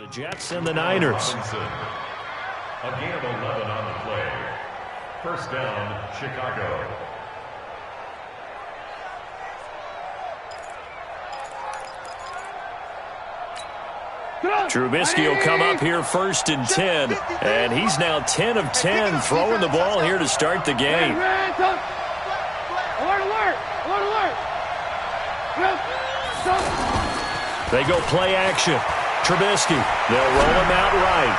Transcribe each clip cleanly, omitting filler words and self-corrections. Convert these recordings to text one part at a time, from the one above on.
The Jets and the Niners. A gain of 11 on the play. First down, Chicago. Trubisky will come up here first and 10, and he's now 10 of 10 throwing the ball here to start the game. They go play action. Trubisky, they'll roll him out right.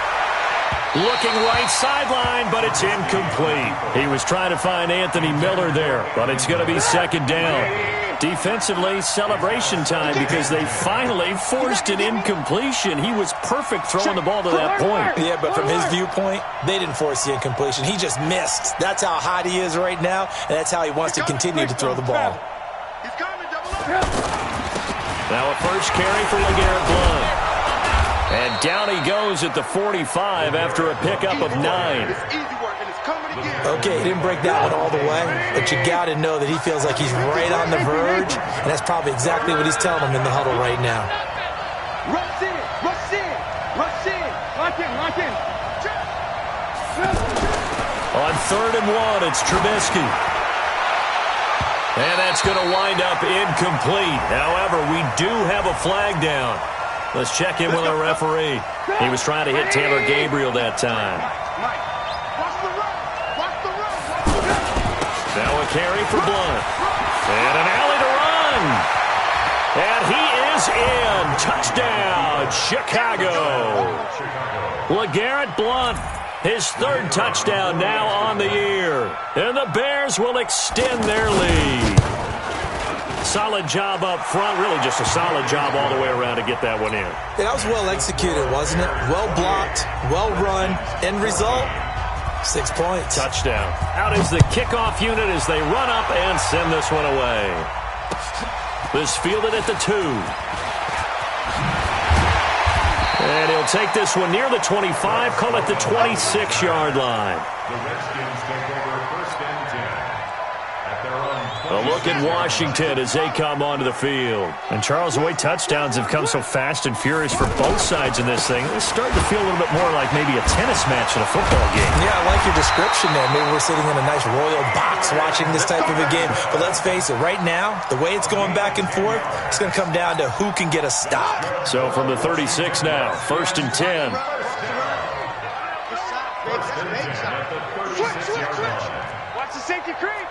Looking right sideline, but it's incomplete. He was trying to find Anthony Miller there, but it's going to be second down. Defensively, celebration time because they finally forced an incompletion. He was perfect throwing the ball to that point. Yeah, but from his viewpoint, they didn't force the incompletion. He just missed. That's how hot he is right now, and that's how he wants to continue to throw the ball. Now a first carry for LeGarrette Blount. And down he goes at the 45 after a pickup of 9. Okay, he didn't break that one all the way, but you got to know that he feels like he's right on the verge, and that's probably exactly what he's telling him in the huddle right now. Rush in, rush in, rush in, lock in. On 3rd and 1, it's Trubisky. And that's going to wind up incomplete. However, we do have a flag down. Let's check in with our referee. He was trying to hit Taylor Gabriel that time. Now a carry for Blount. And an alley to run. And he is in. Touchdown, Chicago. LeGarrette Blount, his 3rd touchdown now on the year. And the Bears will extend their lead. Solid job up front, really just a solid job all the way around to get that one in. Yeah, that was well executed, wasn't it? Well blocked, well run. End result, 6 points. Touchdown. Out is the kickoff unit as they run up and send this one away. This fielded at the 2. And he'll take this one near the 25, call it the 26-yard line. The Redskins take over first and 10. A look at Washington as they come onto the field. And Charles, the way touchdowns have come so fast and furious for both sides in this thing, it's starting to feel a little bit more like maybe a tennis match in a football game. Yeah, I like your description there. Maybe we're sitting in a nice royal box watching this type of a game. But let's face it, right now, the way it's going back and forth, it's going to come down to who can get a stop. So from the 36 now, first and 10. Switch. Watch the safety creep.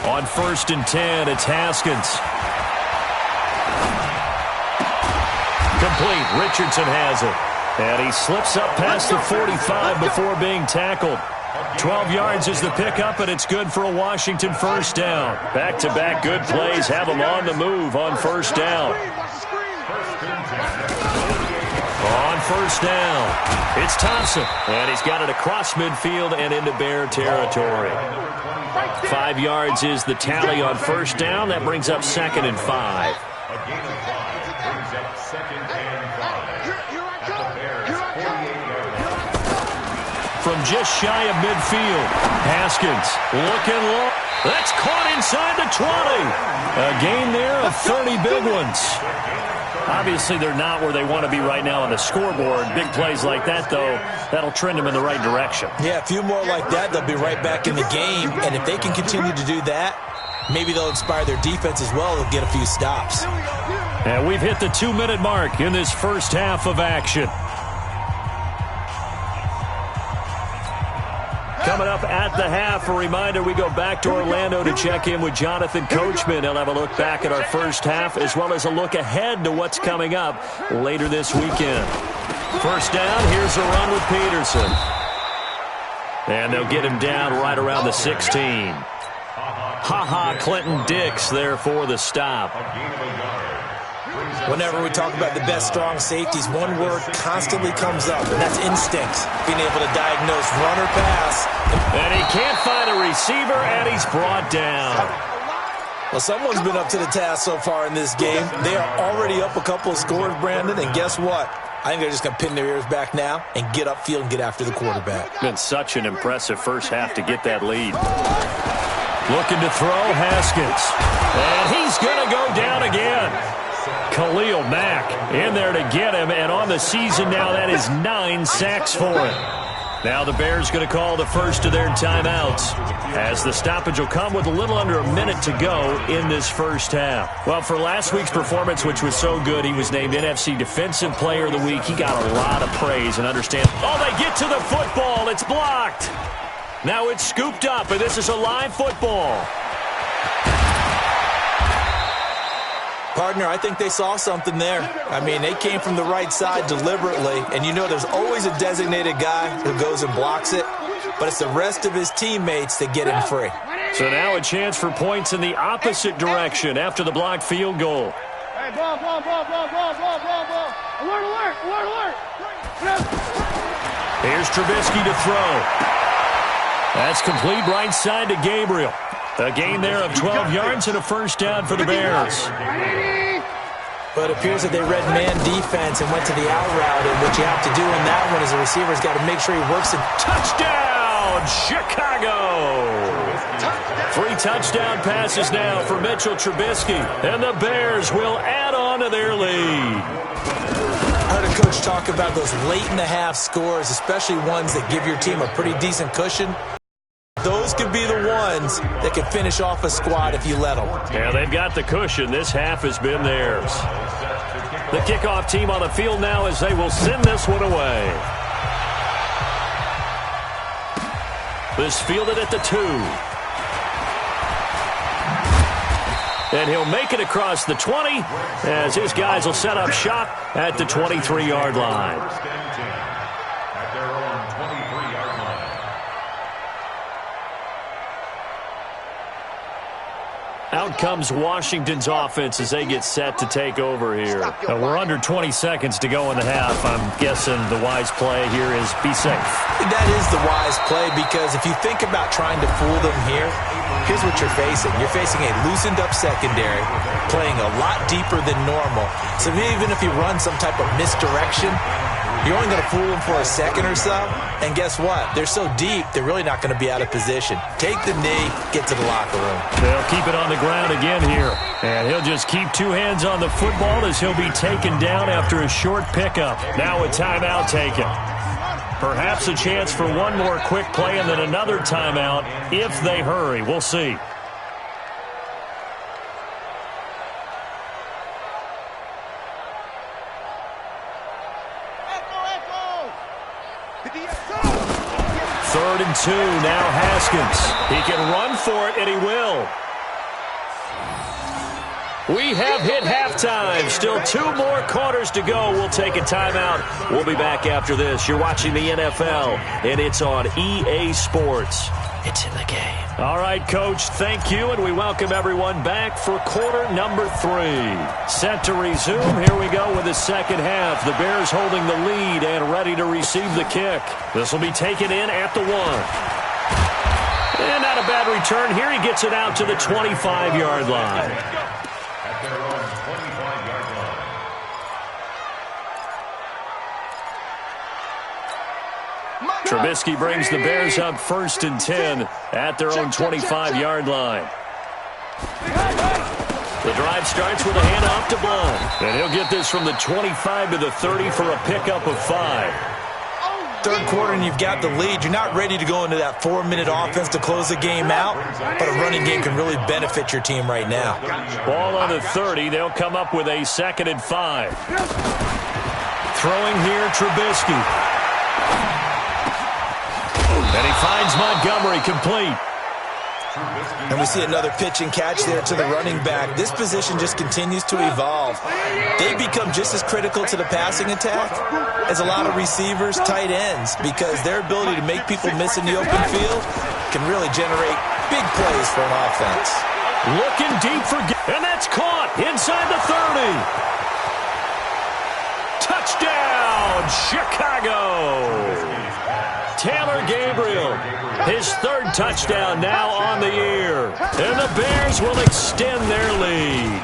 On first and 10, it's Haskins. Complete. Richardson has it. And he slips up past the 45 before being tackled. 12 yards is the pickup, and it's good for a Washington first down. Back-to-back good plays have them on the move on first down. On first down, it's Thompson, and he's got it across midfield and into Bear territory. 5 yards is the tally on first down. That brings up 2nd and 5. A gain of 5 brings up 2nd and 5. At the Bears' 48-yard line. From just shy of midfield, Haskins looking low. That's caught inside the 20. A gain there of 30 big ones. Obviously, they're not where they want to be right now on the scoreboard. Big plays like that, though, that'll trend them in the right direction. Yeah, a few more like that, they'll be right back in the game. And if they can continue to do that, maybe they'll inspire their defense as well. They'll get a few stops. And we've hit the 2-minute mark in this first half of action. Coming up at the half, a reminder, we go back to Orlando to check in with Jonathan Coachman. He'll have a look back at our first half as well as a look ahead to what's coming up later this weekend. First down, here's a run with Peterson. And they'll get him down right around the 16. Clinton Dix there for the stop. Whenever we talk about the best strong safeties, one word constantly comes up, and that's instinct. Being able to diagnose run or pass. And he can't find a receiver, and he's brought down. Well, someone's been up to the task so far in this game. They are already up a couple of scores, Brandon, and guess what? I think they're just going to pin their ears back now and get upfield and get after the quarterback. Been such an impressive first half to get that lead. Looking to throw, Haskins. And he's going to go down again. Khalil Mack in there to get him, and on the season now, that is 9 sacks for him. Now the Bears going to call the first of their timeouts, as the stoppage will come with a little under a minute to go in this first half. Well, for last week's performance, which was so good, he was named NFC Defensive Player of the Week. He got a lot of praise, and understand. Oh, they get to the football. It's blocked. Now it's scooped up, and this is a live football. Partner, I think they saw something there. I mean, they came from the right side deliberately, and you know there's always a designated guy who goes and blocks it, but it's the rest of his teammates that get him free. So now a chance for points in the opposite direction after the blocked field goal. Hey, ball. Alert. Here's Trubisky to throw. That's complete right side to Gabriel. A gain there of 12 yards and a first down for the Bears. But it appears that they read man defense and went to the out route, and what you have to do in that one is the receiver's got to make sure he works it. Touchdown, Chicago! 3 touchdown passes now for Mitchell Trubisky, and the Bears will add on to their lead. I heard a coach talk about those late-in-the-half scores, especially ones that give your team a pretty decent cushion. Those could be the ones that can finish off a squad if you let them. Yeah, they've got the cushion. This half has been theirs. The kickoff team on the field now as they will send this one away. This fielded at the 2. And he'll make it across the 20 as his guys will set up shop at the 23-yard line. At their own 23-yard line. Out comes Washington's offense as they get set to take over here. We're under 20 seconds to go in the half. I'm guessing the wise play here is be safe. That is the wise play, because if you think about trying to fool them here, here's what you're facing. You're facing a loosened up secondary, playing a lot deeper than normal. So even if you run some type of misdirection, you're only going to fool them for a second or so. And guess what? They're so deep, they're really not going to be out of position. Take the knee, get to the locker room. They'll keep it on the ground again here. And he'll just keep 2 hands on the football as he'll be taken down after a short pickup. Now a timeout taken. Perhaps a chance for one more quick play and then another timeout if they hurry. We'll see. Third and 2, now Haskins. He can run for it, and he will. We have hit halftime. Still 2 more quarters to go. We'll take a timeout. We'll be back after this. You're watching the NFL, and it's on EA Sports. It's in the game. All right, Coach, thank you, and we welcome everyone back for quarter number 3. Set to resume. Here we go with the second half. The Bears holding the lead and ready to receive the kick. This will be taken in at the 1. And not a bad return here. He gets it out to the 25-yard line. At their own 25-yard line. Trubisky brings the Bears up 1st and 10 at their own 25-yard line. The drive starts with a handoff to Blunt. And he'll get this from the 25 to the 30 for a pickup of 5. Third quarter and you've got the lead. You're not ready to go into that 4-minute offense to close the game out, but a running game can really benefit your team right now. Ball on the 30. They'll come up with a 2nd and 5. Throwing here, Trubisky. And he finds Montgomery complete. And we see another pitch and catch there to the running back. This position just continues to evolve. They become just as critical to the passing attack as a lot of receivers, tight ends, because their ability to make people miss in the open field can really generate big plays for an offense. Looking deep for, and that's caught inside the 30. Touchdown, Chicago. Taylor Gabriel, his 3rd touchdown now on the year. And the Bears will extend their lead.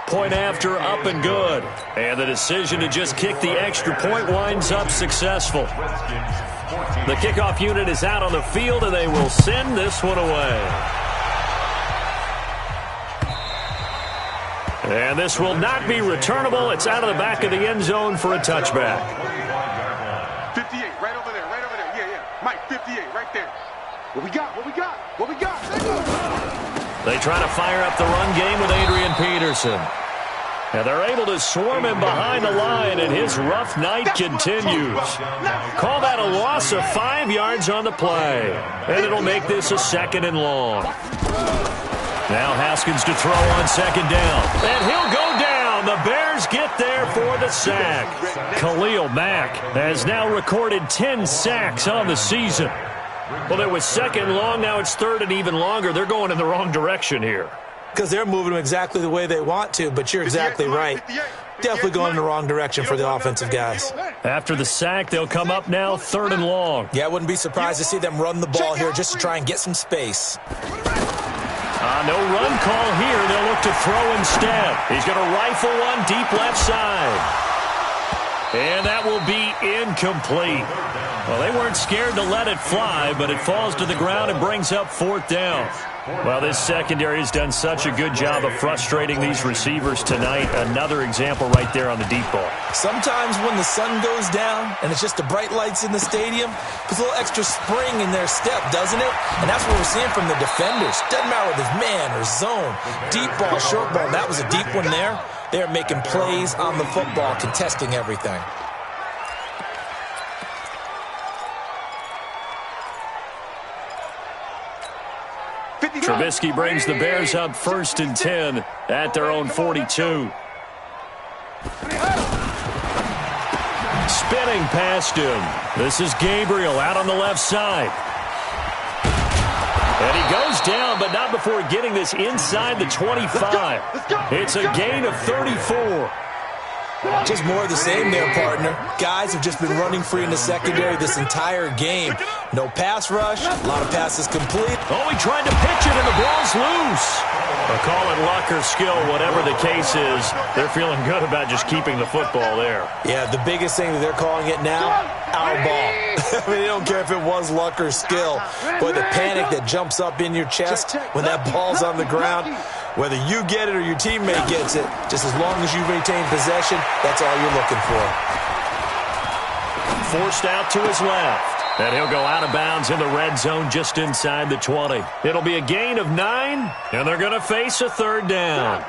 Point after, up and good. And the decision to just kick the extra point winds up successful. The kickoff unit is out on the field, and they will send this one away. And this will not be returnable. It's out of the back of the end zone for a touchback. 58, right over there, right over there. Yeah, yeah. Mike, 58, right there. What we got? What we got? What we got? They try to fire up the run game with Adrian Peterson. And they're able to swarm him behind the line, and his rough night continues. Call that a loss of 5 yards on the play. And it'll make this a 2nd and long. Now Haskins to throw on 2nd down. And he'll go down. The Bears get there for the sack. Khalil Mack has now recorded 10 sacks on the season. Well, it was 2nd and long. Now it's 3rd and even longer. They're going in the wrong direction here. Because they're moving them exactly the way they want to, but you're exactly right. Definitely going in the wrong direction for the offensive guys. After the sack, they'll come up now 3rd and long. Yeah, I wouldn't be surprised to see them run the ball here just to try and get some space. No run call here. They'll look to throw instead. He's going to rifle one deep left side. And that will be incomplete. Well, they weren't scared to let it fly, but it falls to the ground and brings up 4th down. Well, this secondary has done such a good job of frustrating these receivers tonight. Another example right there on the deep ball. Sometimes when the sun goes down and it's just the bright lights in the stadium, puts a little extra spring in their step, doesn't it? And that's what we're seeing from the defenders. Doesn't matter whether it's man or zone, deep ball, short ball. That was a deep one there. They're making plays on the football, contesting everything. Trubisky brings the Bears up 1st and 10 at their own 42. Spinning past him. This is Gabriel out on the left side. And he goes down, but not before getting this inside the 25. It's a gain of 34. Just more of the same there, partner. Guys have just been running free in the secondary this entire game. No pass rush, a lot of passes complete. Oh, he tried to pitch it, and the ball's loose. They'll call it luck or skill, whatever the case is. They're feeling good about just keeping the football there. Yeah, the biggest thing that they're calling it now, our ball. I mean, they don't care if it was luck or skill. Boy, the panic that jumps up in your chest when that ball's on the ground, whether you get it or your teammate gets it, just as long as you retain possession, that's all you're looking for. Forced out to his left. And he'll go out of bounds in the red zone just inside the 20. It'll be a gain of 9, and they're going to face a 3rd down.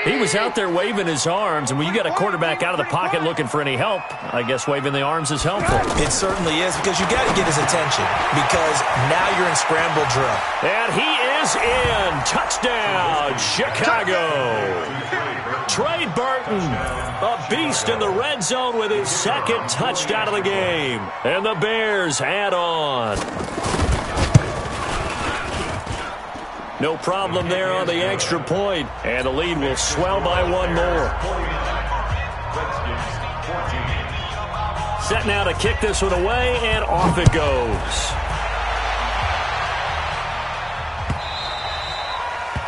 He was out there waving his arms, and when you got a quarterback out of the pocket looking for any help, I guess waving the arms is helpful. It certainly is, because you got to get his attention, because now you're in scramble drill. And he is in. Touchdown, Chicago. Trey Burton, a beast in the red zone with his 2nd touchdown of the game. And the Bears add on. No problem there on the extra point, and the lead will swell by 1 more. Set now to kick this one away, and off it goes.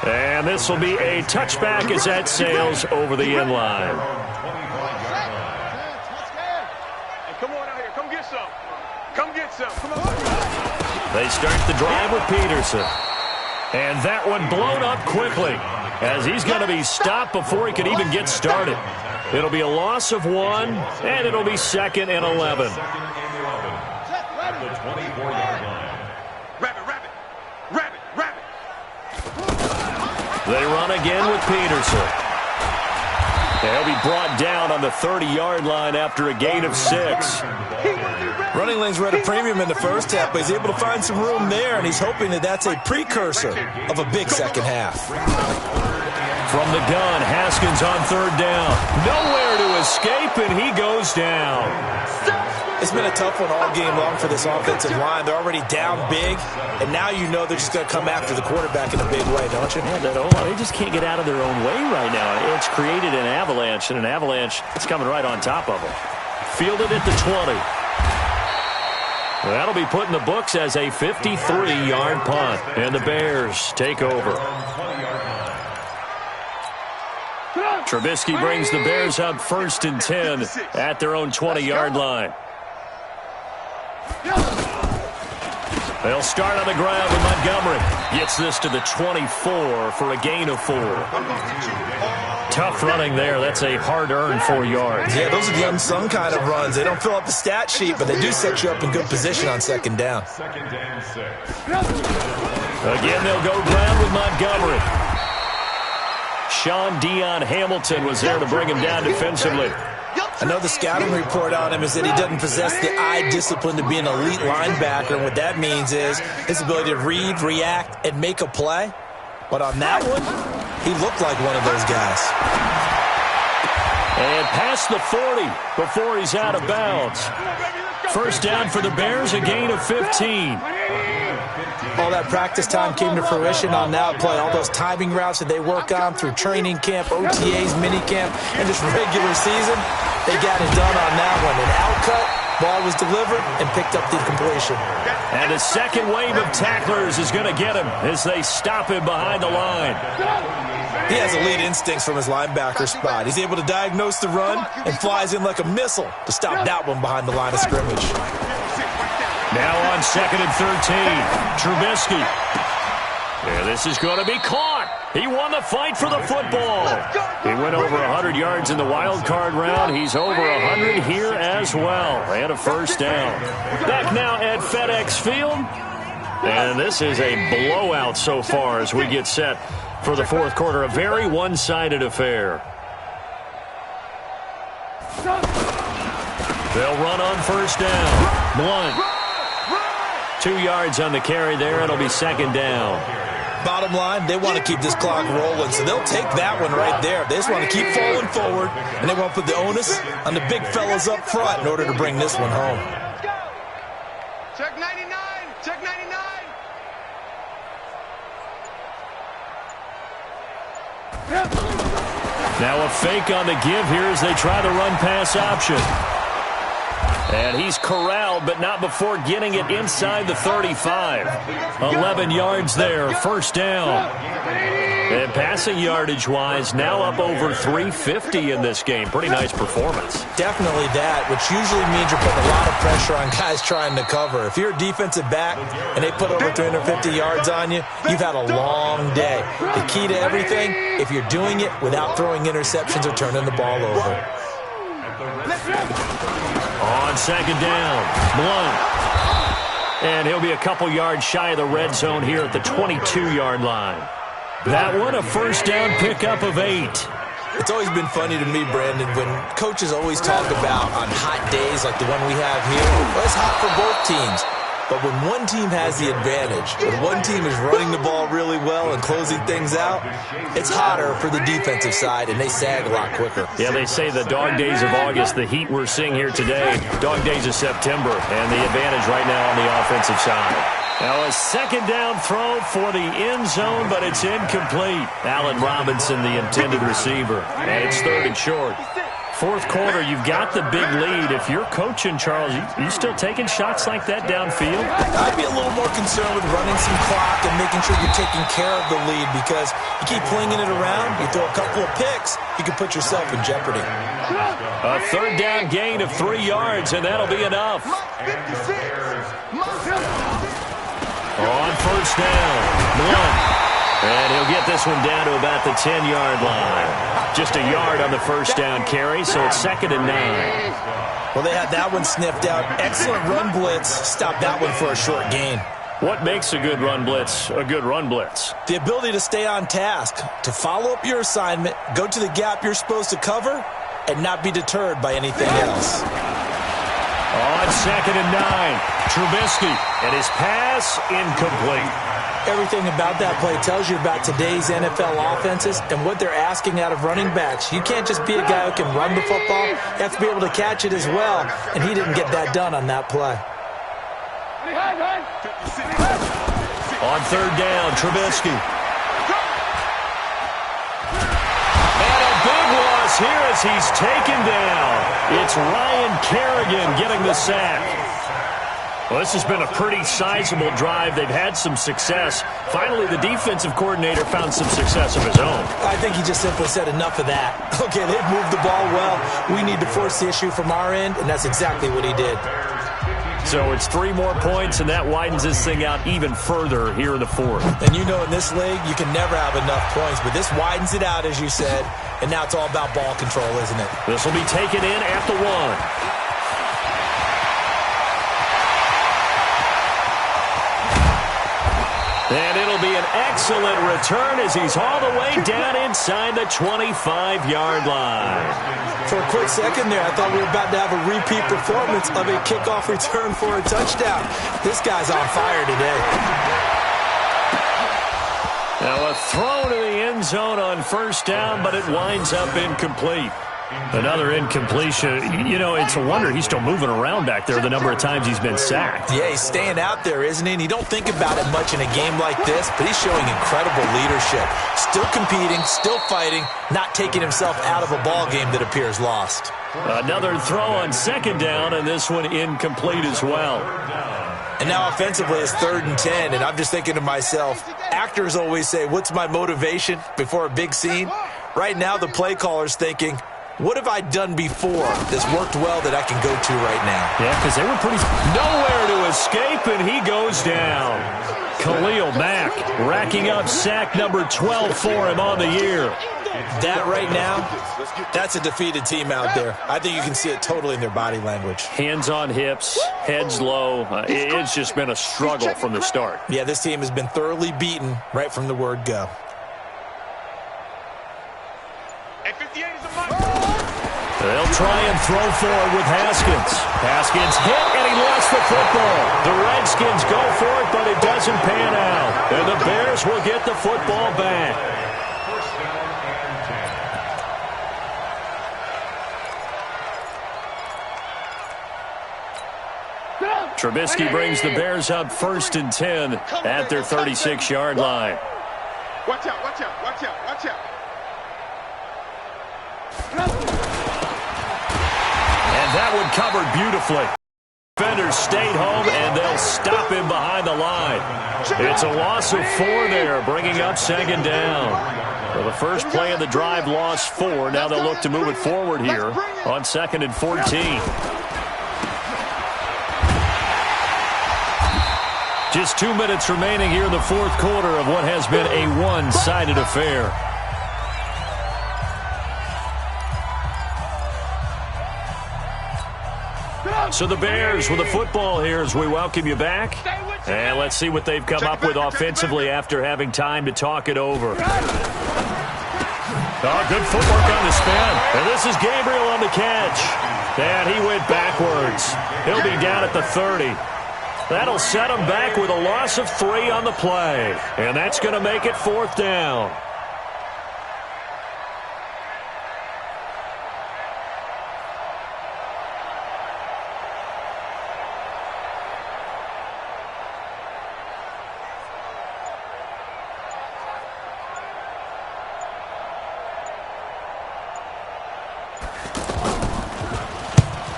And this will be a touchback as that sails over the end line. Hey, come on out here. Come get some. Come get some. Come on. They start the drive with Peterson. And that one blown up quickly as he's going to be stopped before he could even get started. It'll be a loss of 1, and it'll be 2nd and 11. At the 24-yard line. Rabbit. They run again with Peterson. They'll be brought down on the 30-yard line after a gain of 6. Running lanes were at a premium in the first half, but he's able to find some room there, and he's hoping that that's a precursor of a big second half. From the gun, Haskins on 3rd down. Nowhere to escape, and he goes down. It's been a tough one all game long for this offensive line. They're already down big, and now you know they're just going to come after the quarterback in a big way, don't you? Yeah, they just can't get out of their own way right now. It's created an avalanche, and an avalanche is coming right on top of them. Fielded at the 20. That'll be put in the books as a 53-yard punt, and the Bears take over. Trubisky brings the Bears up 1st and 10 at their own 20-yard line. They'll start on the ground with Montgomery. Gets this to the 24 for a gain of 4. Tough running there. That's a hard-earned 4 yards. Yeah, those are the unsung kind of runs. They don't fill up the stat sheet, but they do set you up in good position on second down. Second and 6. Again, they'll go ground with Montgomery. Sean Dion Hamilton was there to bring him down defensively. I know the scouting report on him is that he doesn't possess the eye discipline to be an elite linebacker. And what that means is his ability to read, react, and make a play. But on that one, he looked like one of those guys. And past the 40 before he's out of bounds. First down for the Bears, a gain of 15. All that practice time came to fruition on that play. All those timing routes that they work on through training camp, OTAs, minicamp, and just regular season, they got it done on that one. An outcut, ball was delivered, and picked up the completion. And a second wave of tacklers is going to get him as they stop him behind the line. He has elite instincts from his linebacker spot. He's able to diagnose the run and flies in like a missile to stop that one behind the line of scrimmage. Now on 2nd and 13, Trubisky. Yeah, this is going to be caught. He won the fight for the football. He went over 100 yards in the wild card round. He's over 100 here as well. And a first down. Back now at FedEx Field. And this is a blowout so far as we get set for the fourth quarter. A very one-sided affair. They'll run on first down. Blunt. 2 yards on the carry there. It'll be second down. Bottom line, they want to keep this clock rolling, so they'll take that one right there. They just want to keep falling forward, and they want to put the onus on the big fellas up front in order to bring this one home. Check 99. Check 99. Now a fake on the give here as they try the run-pass option. And he's corralled, but not before getting it inside the 35. 11 yards there, first down. And passing yardage-wise, now up over 350 in this game. Pretty nice performance. Definitely that, which usually means you're putting a lot of pressure on guys trying to cover. If you're a defensive back and they put over 350 yards on you, you've had a long day. The key to everything, if you're doing it without throwing interceptions or turning the ball over. On second down, Blunt. And he'll be a couple yards shy of the red zone here at the 22-yard line. That one, a first down pickup of 8. It's always been funny to me, Brandon, when coaches always talk about on hot days like the one we have here, well, it's hot for both teams. But when one team has the advantage, when one team is running the ball really well and closing things out, it's hotter for the defensive side, and they sag a lot quicker. Yeah, they say the dog days of August, the heat we're seeing here today, dog days of September, and the advantage right now on the offensive side. Now a second down throw for the end zone, but it's incomplete. Allen Robinson, the intended receiver, and it's third and short. Fourth quarter, you've got the big lead. If you're coaching, Charles, you still taking shots like that downfield? I'd be a little more concerned with running some clock and making sure you're taking care of the lead, because you keep flinging it around, you throw a couple of picks, you can put yourself in jeopardy. A third down gain of 3 yards, and that'll be enough. On first down, Blunt. And he'll get this one down to about the 10-yard line. Just a yard on the first down carry, so it's second and 9. Well, they had that one sniffed out. Excellent run blitz. Stop that one for a short gain. What makes a good run blitz a good run blitz? The ability to stay on task, to follow up your assignment, go to the gap you're supposed to cover, and not be deterred by anything else. On second and 9, Trubisky, and his pass incomplete. Everything about that play tells you about today's NFL offenses and what they're asking out of running backs. You can't just be a guy who can run the football. You have to be able to catch it as well, and he didn't get that done on that play. On third down, Trubisky. And a big loss here as he's taken down. It's Ryan Kerrigan getting the sack. Well, this has been a pretty sizable drive. They've had some success. Finally, the defensive coordinator found some success of his own. I think he just simply said enough of that. Okay, they've moved the ball well. We need to force the issue from our end, and that's exactly what he did. So it's 3 more points, and that widens this thing out even further here in the fourth. And you know in this league, you can never have enough points, but this widens it out, as you said, and now it's all about ball control, isn't it? This will be taken in at the 1. And it'll be an excellent return as he's all the way down inside the 25-yard line. For a quick second there, I thought we were about to have a repeat performance of a kickoff return for a touchdown. This guy's on fire today. Now a throw to the end zone on first down, but it winds up incomplete. Another incompletion. You know, it's a wonder he's still moving around back there the number of times he's been sacked. Yeah, he's staying out there, isn't he? And you don't think about it much in a game like this, but he's showing incredible leadership. Still competing, still fighting, not taking himself out of a ball game that appears lost. Another throw on second down, and this one incomplete as well. And now offensively it's 3rd and 10, and I'm just thinking to myself, actors always say, what's my motivation before a big scene? Right now the play caller's thinking, what have I done before that's worked well that I can go to right now? Yeah, because they were pretty... Nowhere to escape, and he goes down. Khalil Mack racking up sack number 12 for him on the year. That right now, that's a defeated team out there. I think you can see it totally in their body language. Hands on hips, heads low. It's just been a struggle from the start. Yeah, this team has been thoroughly beaten right from the word go. They'll try and throw forward with Haskins. Haskins hit, and he lost the football. The Redskins go for it, but it doesn't pan out. And the Bears will get the football back. Trubisky brings the Bears up 1st and 10 at their 36-yard line. Watch out, watch out, watch out, watch out. And that one covered beautifully. Defenders stayed home, and they'll stop him behind the line. It's a loss of 4 there, bringing up 2nd down. Well, the first play of the drive lost 4. Now they'll look to move it forward here on 2nd and 14. Just 2 minutes remaining here in the fourth quarter of what has been a one-sided affair. So the Bears with the football here as we welcome you back. And let's see what they've come up with offensively after having time to talk it over. Oh, good footwork on the spin. And this is Gabriel on the catch. And he went backwards. He'll be down at the 30. That'll set him back with a loss of 3 on the play. And that's going to make it 4th down.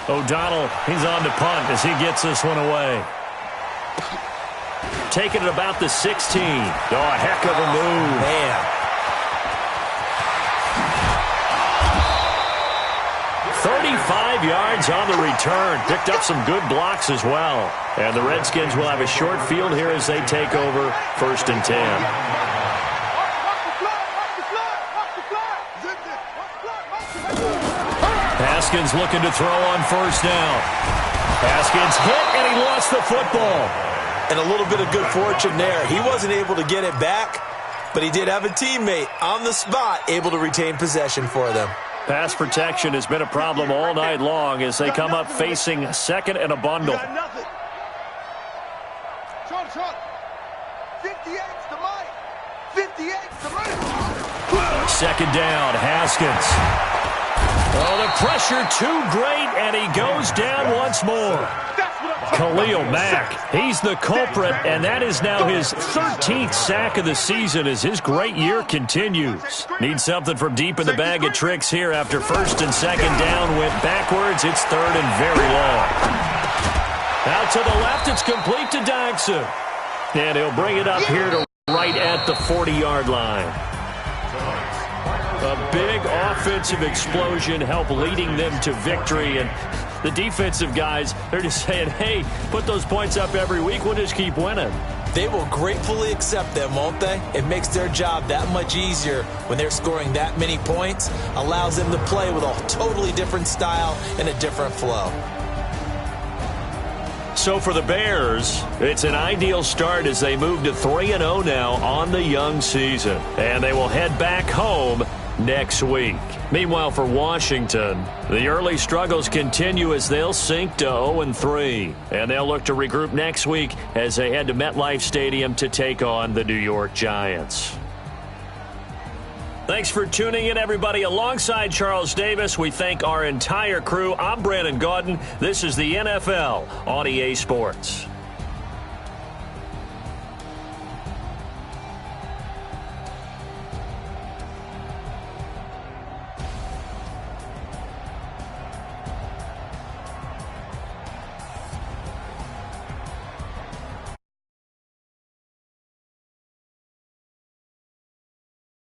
O'Donnell, he's on to punt as he gets this one away. Taking it about the 16. Oh, a heck of a move. Man. 35 yards on the return. Picked up some good blocks as well. And the Redskins will have a short field here as they take over 1st and 10. Haskins looking to throw on 1st down. Haskins hit, and he lost the football. And a little bit of good fortune there. He wasn't able to get it back, but he did have a teammate on the spot able to retain possession for them. Pass protection has been a problem all night long as they come up facing 2nd and a bundle. 2nd down, Haskins. Oh, the pressure too great, and he goes down once more. Khalil Mack, he's the culprit, and that is now his 13th sack of the season as his great year continues. Needs something from deep in the bag of tricks here after 1st and 2nd down. Went backwards. It's 3rd and very long. Out to the left, it's complete to Dykson. And he'll bring it up here to right at the 40-yard line. A big offensive explosion helped leading them to victory, and The defensive guys, they're just saying, hey, put those points up every week. We'll just keep winning. They will gratefully accept them, won't they? It makes their job that much easier when they're scoring that many points. Allows them to play with a totally different style and a different flow. So for the Bears, it's an ideal start as they move to 3-0 now on the young season. And they will head back home next week. Meanwhile, for Washington, the early struggles continue as they'll sink to 0-3. And they'll look to regroup next week as they head to MetLife Stadium to take on the New York Giants. Thanks for tuning in, everybody. Alongside Charles Davis, we thank our entire crew. I'm Brandon Gaudin. This is the NFL on EA Sports.